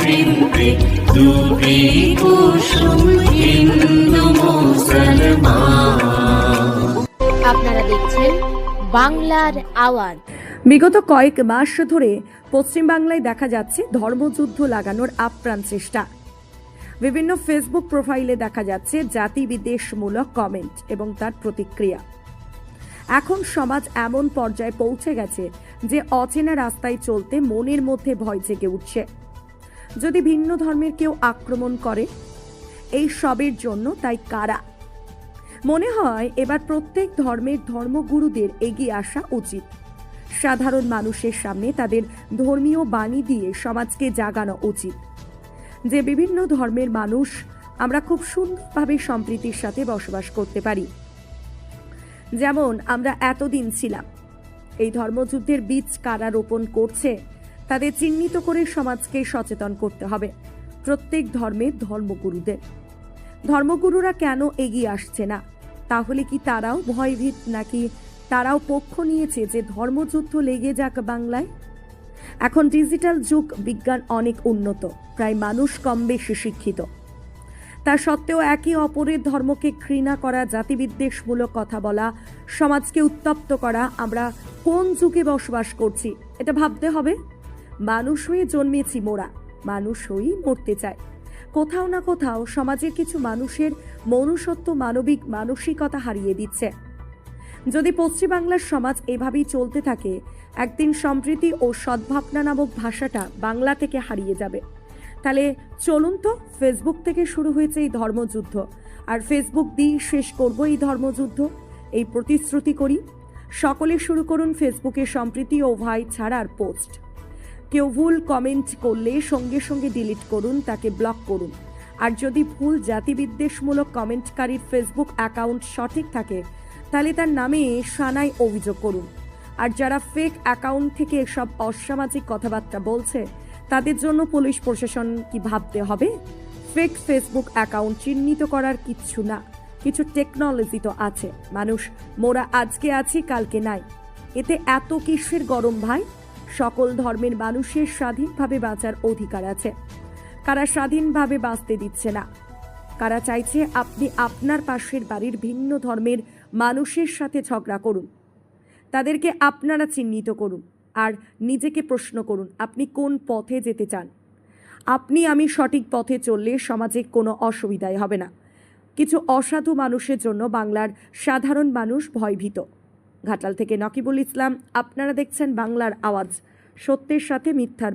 বৃন্দে দুটি কুসুম হিন্দু মুসলমান। আপনারা দেখছেন বাংলার আওয়াজ। বিগত কয়েক মাস ধরে পশ্চিমবাংলায় দেখা যাচ্ছে ধর্মযুদ্ধ লাগানোর আপ্রাণ চেষ্টা। বিভিন্ন ফেসবুক প্রোফাইলে দেখা যাচ্ছে জাতি বিদ্বেষমূলক কমেন্ট এবং তার প্রতিক্রিয়া। এখন সমাজ এমন পর্যায়ে পৌঁছে গেছে যে অচেনা রাস্তায় চলতে মনের মধ্যে ভয় জেগে উঠছে। যদি ভিন্ন ধর্মের কেউ আক্রমণ করে, এই সবের জন্য তাই কারা? মনে হয় এবার প্রত্যেক ধর্মের ধর্মগুরুদের এগিয়ে আসা উচিত। সাধারণ মানুষের সামনে তাদের ধর্মীয় বাণী দিয়ে সমাজকে জাগানো উচিত যে বিভিন্ন ধর্মের মানুষ আমরা খুব সুন্দরভাবে সম্প্রীতির সাথে বসবাস করতে পারি। যেমন আমরা এতদিন ছিলাম। এই ধর্মযুদ্ধের বীজ কারা রোপণ করছে তাদের চিহ্নিত করে সমাজকে সচেতন করতে হবে। প্রত্যেক ধর্মের ধর্মগুরুদের। ধর্মগুরুরা কেন এগিয়ে আসছে না? তাহলে কি তারাও ভয়ভীত, নাকি তারাও পক্ষ নিয়েছে যে ধর্মযুদ্ধ লেগে যাক বাংলায়? এখন ডিজিটাল যুগ, বিজ্ঞান অনেক উন্নত, প্রায় মানুষ কম বেশি শিক্ষিত। তা সত্ত্বেও একে অপরের ধর্মকে ঘৃণা করা, জাতিবিদ্বেষমূলক কথা বলা, সমাজকে উত্তপ্ত করা, আমরা কোন যুগে বসবাস করছি এটা ভাবতে হবে। মানুষ হয়ে জন্মেছি মোরা, মানুষ হয়েই মরতে চাই। কোথাও না কোথাও সমাজের কিছু মানুষের মনুষ্যত্ব, মানবিক মানসিকতা হারিয়ে দিচ্ছে। যদি পশ্চিমবাংলার সমাজ এভাবেই চলতে থাকে, একদিন সম্প্রীতি ও সদ্ভাবনা নামক ভাষাটা বাংলা থেকে হারিয়ে যাবে। তাহলে চলুন তো, ফেসবুক থেকে শুরু হয়েছে এই ধর্মযুদ্ধ, আর ফেসবুক দিয়ে শেষ করব এই ধর্মযুদ্ধ, এই প্রতিশ্রুতি করি। সকলে শুরু করুন ফেসবুকে সম্প্রীতি ও ভাই ছাড়ার পোস্ট। কেউ ভুল কমেন্ট করলে সঙ্গে সঙ্গে ডিলিট করুন, তাকে ব্লক করুন। আর যদি ভুল জাতিবিদ্বেষমূলক কমেন্টকারীর ফেসবুক অ্যাকাউন্ট সঠিক থাকে তাহলে তার নামে থানায় অভিযোগ করুন। আর যারা ফেক অ্যাকাউন্ট থেকে এসব অসামাজিক কথাবার্তা বলছে তাদের জন্য পুলিশ প্রশাসন কি ভাবতে হবে? ফেক ফেসবুক অ্যাকাউন্ট চিহ্নিত করার কিচ্ছু না, কিছু টেকনোলজি তো আছে। মানুষ মোরা আজকে আছি, কালকে নাই। এতে এত কিসের গরম ভাই? সকল ধর্মের মানুষের স্বাধীনভাবে বাঁচার অধিকার আছে। কারা স্বাধীনভাবে বাঁচতে দিচ্ছে না? কারা চাইছে আপনি আপনার পাশের বাড়ির ভিন্ন ধর্মের মানুষের সাথে ঝগড়া করুন? তাদেরকে আপনারা চিহ্নিত করুন আর নিজেকে প্রশ্ন করুন, আপনি কোন পথে যেতে চান? আপনি আমি সঠিক পথে চললে সমাজে কোনো অসুবিধাই হবে না। কিছু অসাধু মানুষের জন্য বাংলার সাধারণ মানুষ ভয়ভীত। ঘাটাল থেকে নকিবুল ইসলাম, আপনারা দেখছেন বাংলার আওয়াজ, সত্যের সাথে মিথ্যার